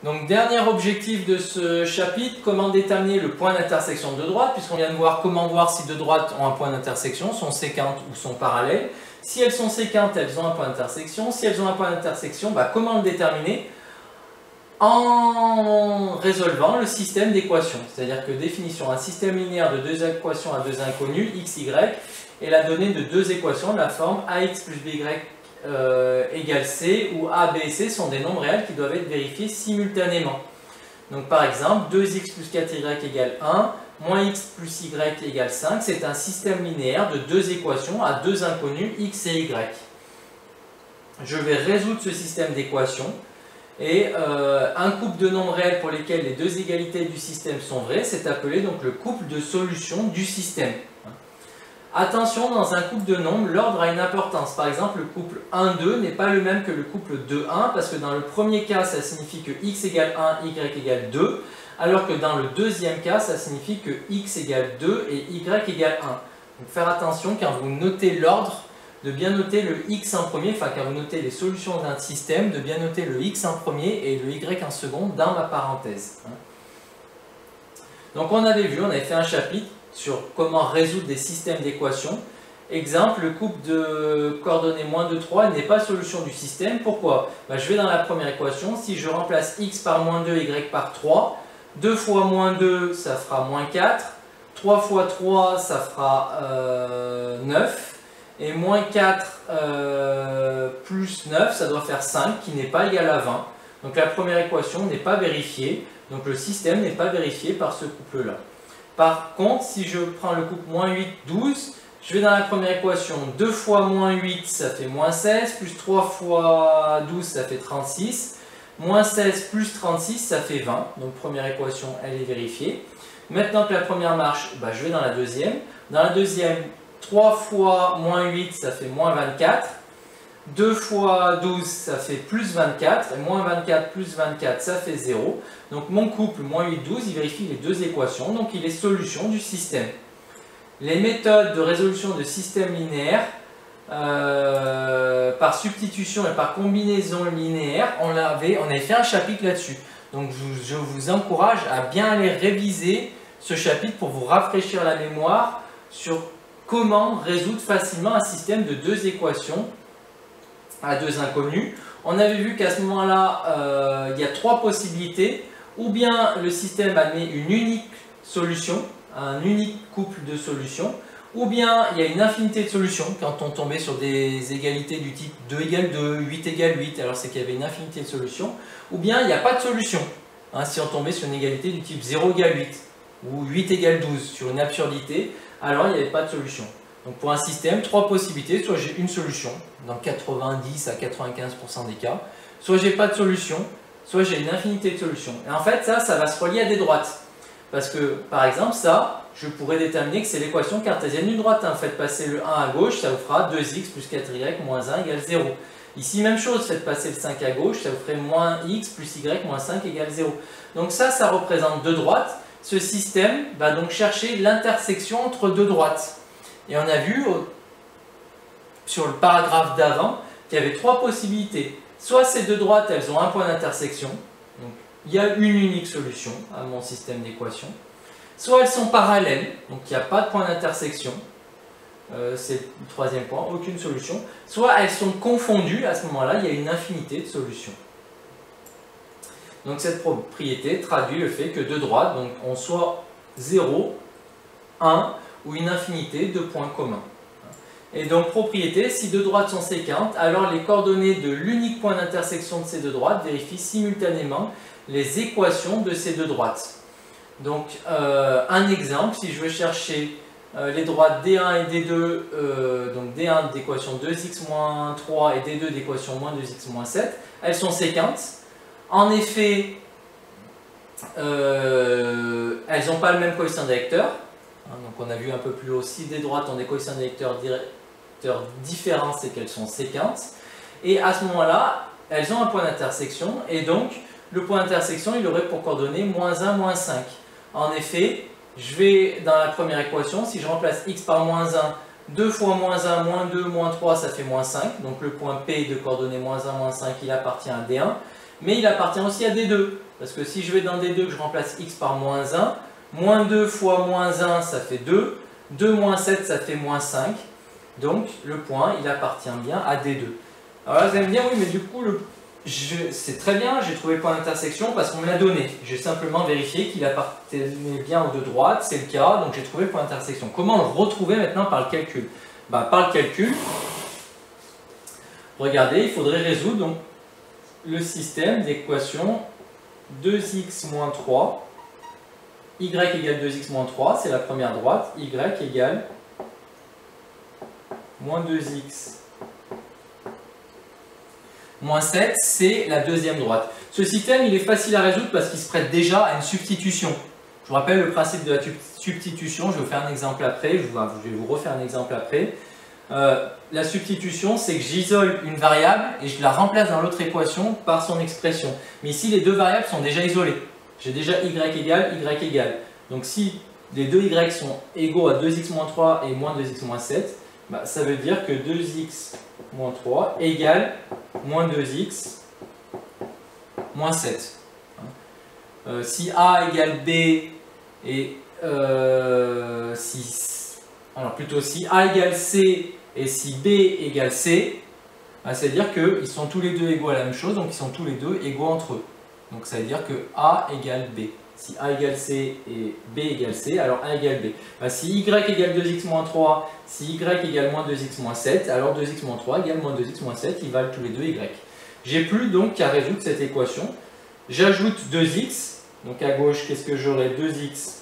Donc dernier objectif de ce chapitre, comment déterminer le point d'intersection de deux droites, puisqu'on vient de voir comment voir si deux droites ont un point d'intersection, sont séquentes ou sont parallèles. Si elles sont séquentes, elles ont un point d'intersection. Si elles ont un point d'intersection, comment le déterminer? En résolvant le système d'équations. C'est-à-dire que définition, un système linéaire de deux équations à deux inconnus, x, y, est la donnée de deux équations de la forme ax plus by égale c, où a, b et c sont des nombres réels qui doivent être vérifiés simultanément. Donc par exemple, 2x plus 4y égale 1, moins x plus y égale 5, c'est un système linéaire de deux équations à deux inconnus, x et y. Je vais résoudre ce système d'équations. Et un couple de nombres réels pour lesquels les deux égalités du système sont vraies, c'est appelé donc le couple de solutions du système. Attention, dans un couple de nombres, l'ordre a une importance. Par exemple, le couple 1,2 n'est pas le même que le couple 2,1 parce que dans le premier cas, ça signifie que x égale 1, y égale 2, alors que dans le deuxième cas, ça signifie que x égale 2 et y égale 1. Donc faire attention quand vous notez l'ordre, de bien noter le x en premier, enfin quand vous notez les solutions d'un système, de bien noter le x en premier et le y en second dans la parenthèse. Donc on avait fait un chapitre sur comment résoudre des systèmes d'équations. Exemple, le couple de coordonnées moins 2, 3 n'est pas solution du système. Pourquoi? Je vais dans la première équation, si je remplace x par moins 2, y par 3, 2 fois moins 2, ça fera moins 4, 3 fois 3, ça fera 9, et moins 4 plus 9, ça doit faire 5, qui n'est pas égal à 20. Donc la première équation n'est pas vérifiée, donc le système n'est pas vérifié par ce couple-là. Par contre, si je prends le couple moins 8, 12, je vais dans la première équation, 2 fois moins 8, ça fait moins 16, plus 3 fois 12, ça fait 36, moins 16 plus 36, ça fait 20. Donc première équation, elle est vérifiée. Maintenant que la première marche, je vais dans la deuxième. Dans la deuxième, 3 fois moins 8, ça fait moins 24. 2 fois 12, ça fait plus 24. Et moins 24 plus 24, ça fait 0. Donc mon couple moins 8, 12, il vérifie les deux équations. Donc il est solution du système. Les méthodes de résolution de systèmes linéaires, par substitution et par combinaison linéaire, on avait fait un chapitre là-dessus. Donc je vous encourage à bien aller réviser ce chapitre pour vous rafraîchir la mémoire sur comment résoudre facilement un système de deux équations à deux inconnus. On avait vu qu'à ce moment-là, il y a trois possibilités. Ou bien le système admet une unique solution, un unique couple de solutions, ou bien il y a une infinité de solutions quand on tombait sur des égalités du type 2 égale 2, 8 égale 8, alors c'est qu'il y avait une infinité de solutions, ou bien il n'y a pas de solution, si on tombait sur une égalité du type 0 égale 8, ou 8 égale 12, sur une absurdité, alors il n'y avait pas de solution. Donc pour un système, trois possibilités, soit j'ai une solution, dans 90 à 95% des cas, soit j'ai pas de solution, soit j'ai une infinité de solutions. Et en fait, ça va se relier à des droites. Parce que, par exemple, ça, je pourrais déterminer que c'est l'équation cartésienne d'une droite. Faites passer le 1 à gauche, ça vous fera 2x plus 4y moins 1 égale 0. Ici, même chose, faites passer le 5 à gauche, ça vous ferait moins x plus y moins 5 égale 0. Donc ça représente deux droites. Ce système va donc chercher l'intersection entre deux droites. Et on a vu, sur le paragraphe d'avant, qu'il y avait trois possibilités. Soit ces deux droites, elles ont un point d'intersection, donc il y a une unique solution à mon système d'équations. Soit elles sont parallèles, donc il n'y a pas de point d'intersection, c'est le troisième point, aucune solution. Soit elles sont confondues, à ce moment-là, il y a une infinité de solutions. Donc cette propriété traduit le fait que deux droites ont soit 0, 1 ou une infinité de points communs. Et donc propriété, si deux droites sont séquentes, alors les coordonnées de l'unique point d'intersection de ces deux droites vérifient simultanément les équations de ces deux droites. Donc un exemple, si je veux chercher les droites D1 et D2, donc D1 d'équation 2x-3 et D2 d'équation moins 2x-7, elles sont séquentes. En effet, elles n'ont pas le même coefficient d'électeur. Donc on a vu un peu plus haut, si des droites ont des coefficients d'électeurs différents, c'est qu'elles sont séquentes. Et à ce moment-là, elles ont un point d'intersection, et donc le point d'intersection, il aurait pour coordonnées moins 1, moins 5. En effet, je vais dans la première équation, si je remplace x par moins 1, 2 fois moins 1, moins 2, moins 3, ça fait moins 5. Donc le point P de coordonnées moins 1, moins 5, il appartient à D1, mais il appartient aussi à D2. parce que si je vais dans D2 que je remplace x par moins 1, moins 2 fois moins 1 ça fait 2, 2 moins 7 ça fait moins 5, donc le point il appartient bien à D2. Alors là vous allez me dire oui mais du coup c'est très bien, j'ai trouvé le point d'intersection parce qu'on me l'a donné. J'ai simplement vérifié qu'il appartenait bien aux deux droites, c'est le cas, donc j'ai trouvé le point d'intersection. Comment le retrouver maintenant par le calcul? Par le calcul, regardez, il faudrait résoudre donc, le système d'équation 2x moins 3, y égale 2x moins 3, c'est la première droite, y égale moins 2x moins 7, c'est la deuxième droite. Ce système, il est facile à résoudre parce qu'il se prête déjà à une substitution. Je vous rappelle le principe de la substitution, je vais vous faire un exemple après, je vais vous refaire un exemple après. La substitution, c'est que j'isole une variable et je la remplace dans l'autre équation par son expression. Mais ici, les deux variables sont déjà isolées. J'ai déjà y égale. Donc si les deux y sont égaux à 2x moins 3 et moins 2x moins 7, ça veut dire que 2x moins 3 égale moins 2x moins 7. Si A égale B et si A égale C et si B égale C, c'est-à-dire qu'ils sont tous les deux égaux à la même chose, donc ils sont tous les deux égaux entre eux. Donc ça veut dire que A égale B. Si A égale C et B égale C, alors A égale B. Si Y égale 2x moins 3, si Y égale moins 2x moins 7, alors 2x moins 3 égale moins 2x moins 7, ils valent tous les deux Y. J'ai plus donc qu'à résoudre cette équation. J'ajoute 2x, donc à gauche, qu'est-ce que j'aurai? 2x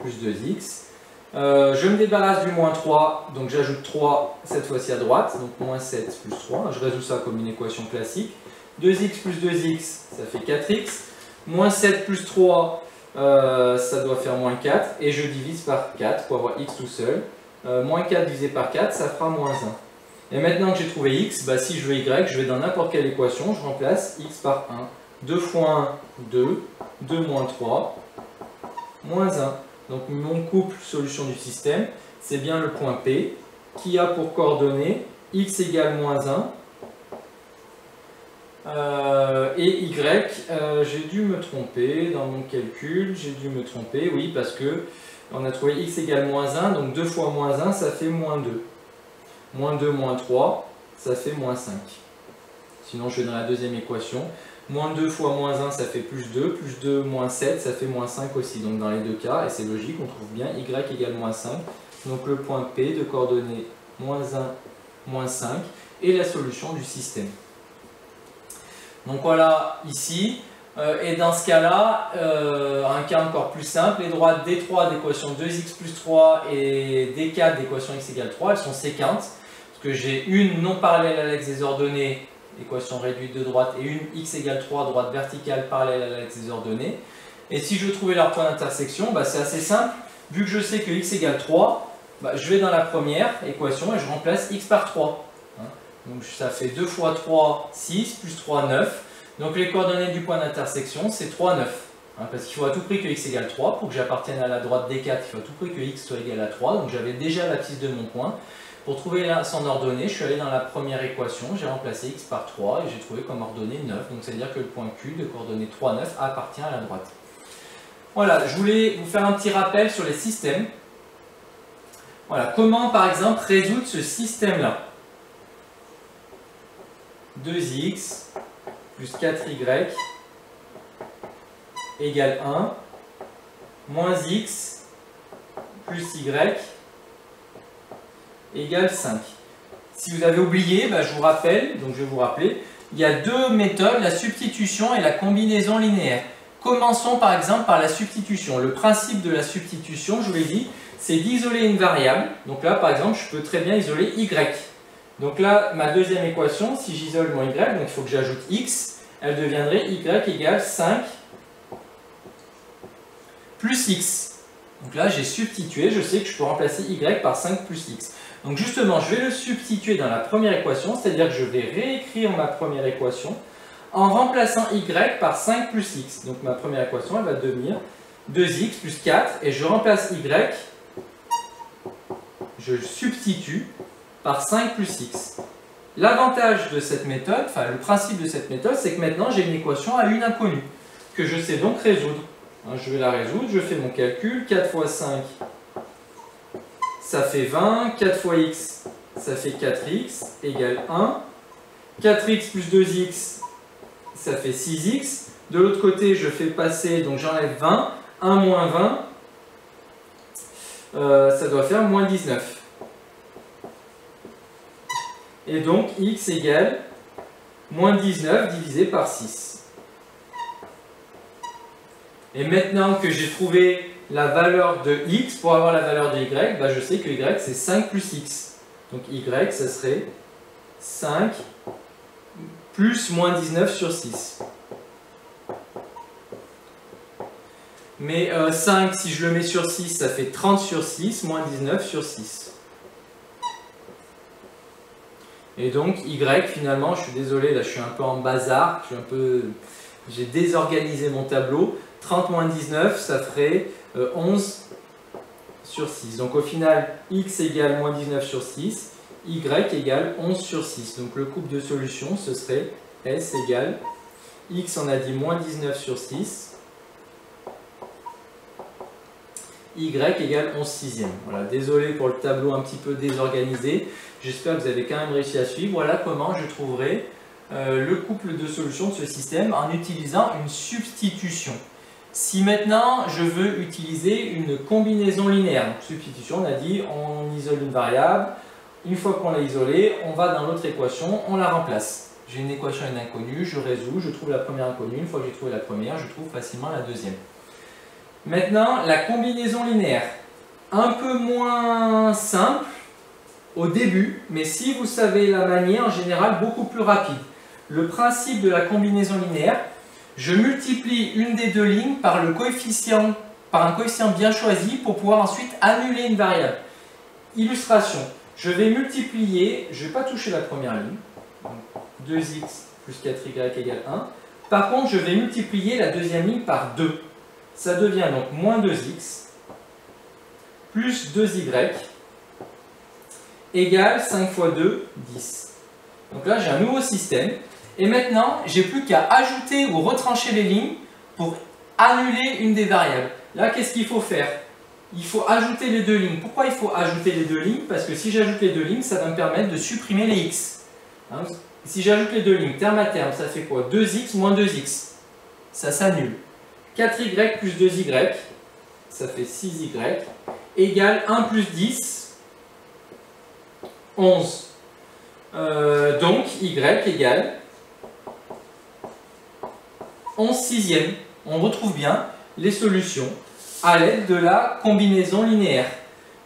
plus 2x. Je me débarrasse du moins 3, donc j'ajoute 3 cette fois-ci à droite, donc moins 7 plus 3. Je résous ça comme une équation classique. 2x plus 2x, ça fait 4x. Moins 7 plus 3, ça doit faire moins 4. Et je divise par 4 pour avoir x tout seul. Moins 4 divisé par 4, ça fera moins 1. Et maintenant que j'ai trouvé x, si je veux y, je vais dans n'importe quelle équation, je remplace x par 1. 2 fois 1, 2. 2 moins 3, moins 1. Donc mon couple solution du système, c'est bien le point P qui a pour coordonnées x égale moins 1 et y. J'ai dû me tromper dans mon calcul, oui, parce que on a trouvé x égale moins 1, donc 2 fois moins 1, ça fait moins 2. Moins 2, moins 3, ça fait moins 5. Sinon, je vais dans la deuxième équation. Moins 2 fois moins 1, ça fait plus 2 moins 7, ça fait moins 5 aussi. Donc dans les deux cas, et c'est logique, on trouve bien y égale moins 5. Donc le point P de coordonnées moins 1, moins 5, et la solution du système. Donc voilà, ici. Et dans ce cas-là, un cas encore plus simple, les droites D3 d'équation 2x plus 3 et D4 d'équation x égale 3, elles sont séquentes. Parce que j'ai une non parallèle à l'axe des ordonnées, équation réduite de droite, et une x égale 3, droite verticale parallèle à l'axe des ordonnées. Et si je veux trouver leur point d'intersection, c'est assez simple. Vu que je sais que x égale 3, je vais dans la première équation et je remplace x par 3. Donc ça fait 2 fois 3, 6, plus 3, 9. Donc les coordonnées du point d'intersection, c'est 3, 9. Parce qu'il faut à tout prix que x égale 3. Pour que j'appartienne à la droite D4, il faut à tout prix que x soit égal à 3. Donc j'avais déjà l'abscisse de mon point. Pour trouver son ordonnée, je suis allé dans la première équation, j'ai remplacé x par 3 et j'ai trouvé comme ordonnée 9. Donc ça veut dire que le point Q de coordonnée 3, 9 appartient à la droite. Voilà, je voulais vous faire un petit rappel sur les systèmes. Voilà, comment par exemple résoudre ce système-là? 2x plus 4y égale 1, moins x plus y égale 5. Si vous avez oublié, je vous rappelle, donc je vais vous rappeler, il y a deux méthodes, la substitution et la combinaison linéaire. Commençons par exemple par la substitution. Le principe de la substitution, je vous l'ai dit, c'est d'isoler une variable. Donc là, par exemple, je peux très bien isoler y. Donc là, ma deuxième équation, si j'isole mon y, donc il faut que j'ajoute x, elle deviendrait y égale 5 plus x. Donc là, j'ai substitué, je sais que je peux remplacer y par 5 plus x. Donc justement, je vais le substituer dans la première équation, c'est-à-dire que je vais réécrire ma première équation en remplaçant y par 5 plus x. Donc ma première équation, elle va devenir 2x plus 4, et je remplace y, je substitue par 5 plus x. L'avantage de cette méthode, enfin le principe de cette méthode, c'est que maintenant j'ai une équation à une inconnue, que je sais donc résoudre. Je vais la résoudre, je fais mon calcul, 4 fois 5, ça fait 20, 4 fois x, ça fait 4x, égale 1. 4x plus 2x, ça fait 6x. De l'autre côté, je fais passer, donc j'enlève 20, 1 moins 20, ça doit faire moins 19. Et donc x égale moins 19 divisé par 6. Et maintenant que j'ai trouvé la valeur de x, pour avoir la valeur de y, bah je sais que y c'est 5 plus x. Donc y, ça serait 5 plus moins 19 sur 6. Mais 5, si je le mets sur 6, ça fait 30 sur 6, moins 19 sur 6. Et donc y, finalement, je suis désolé, là je suis un peu en bazar, j'ai désorganisé mon tableau. 30 moins 19, ça ferait 11 sur 6. Donc au final, x égale moins 19 sur 6, y égale 11 sur 6. Donc le couple de solutions, ce serait s égale, x on a dit moins 19 sur 6, y égale 11 sixièmes. Voilà, désolé pour le tableau un petit peu désorganisé. J'espère que vous avez quand même réussi à suivre. Voilà comment je trouverai le couple de solutions de ce système en utilisant une substitution. Si maintenant je veux utiliser une combinaison linéaire, donc substitution, on a dit on isole une variable, une fois qu'on l'a isolée, on va dans l'autre équation, on la remplace. J'ai une équation et une inconnue, je résous, je trouve la première inconnue, une fois que j'ai trouvé la première, je trouve facilement la deuxième. Maintenant, la combinaison linéaire, un peu moins simple au début, mais si vous savez la manière, en général, beaucoup plus rapide. Le principe de la combinaison linéaire, je multiplie une des deux lignes par un coefficient bien choisi pour pouvoir ensuite annuler une variable. Illustration, je vais multiplier, je ne vais pas toucher la première ligne, 2x plus 4y égale 1. Par contre, je vais multiplier la deuxième ligne par 2. Ça devient donc moins 2x plus 2y égale 5 fois 2, 10. Donc là, j'ai un nouveau système. Et maintenant, j'ai plus qu'à ajouter ou retrancher les lignes pour annuler une des variables. Là, qu'est-ce qu'il faut faire? Il faut ajouter les deux lignes. Pourquoi il faut ajouter les deux lignes? Parce que si j'ajoute les deux lignes, ça va me permettre de supprimer les x. Hein, si j'ajoute les deux lignes, terme à terme, ça fait quoi? 2x moins 2x. Ça s'annule. 4y plus 2y, ça fait 6y, égale 1 plus 10, 11. Donc, y égale 11 sixièmes. On retrouve bien les solutions à l'aide de la combinaison linéaire.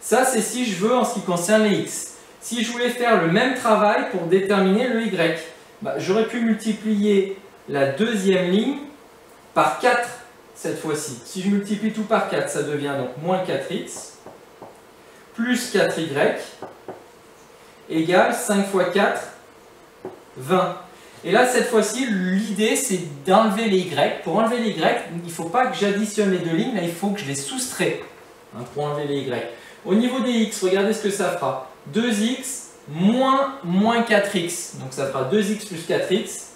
Ça, c'est si je veux en ce qui concerne les x. Si je voulais faire le même travail pour déterminer le y, j'aurais pu multiplier la deuxième ligne par 4 cette fois-ci. Si je multiplie tout par 4, ça devient donc moins 4x plus 4y égale 5 fois 4, 20. Et là, cette fois-ci, l'idée, c'est d'enlever les y. Pour enlever les y, il ne faut pas que j'additionne les deux lignes, là, il faut que je les soustrais pour enlever les y. Au niveau des x, regardez ce que ça fera. 2x moins 4x. Donc ça fera 2x plus 4x,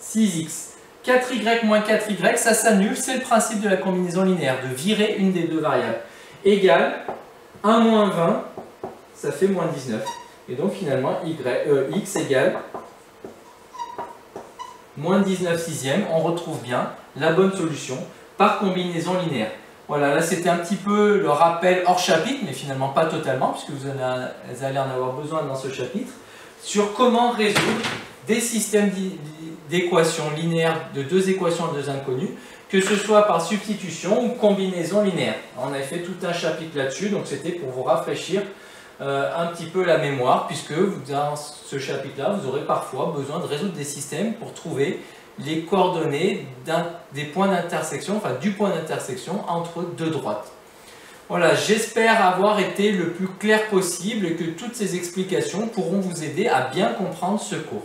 6x. 4y moins 4y, ça s'annule, c'est le principe de la combinaison linéaire, de virer une des deux variables. Égale 1 moins 20, ça fait moins 19. Et donc finalement, x égale moins 19 sixièmes. On retrouve bien la bonne solution par combinaison linéaire. Voilà, là c'était un petit peu le rappel hors chapitre, mais finalement pas totalement, puisque vous allez en avoir besoin dans ce chapitre, sur comment résoudre des systèmes d'équations linéaires, de deux équations à deux inconnues, que ce soit par substitution ou combinaison linéaire. On avait fait tout un chapitre là-dessus, donc c'était pour vous rafraîchir un petit peu la mémoire, puisque dans ce chapitre-là, vous aurez parfois besoin de résoudre des systèmes pour trouver les coordonnées des points d'intersection, enfin du point d'intersection entre deux droites. Voilà, j'espère avoir été le plus clair possible et que toutes ces explications pourront vous aider à bien comprendre ce cours.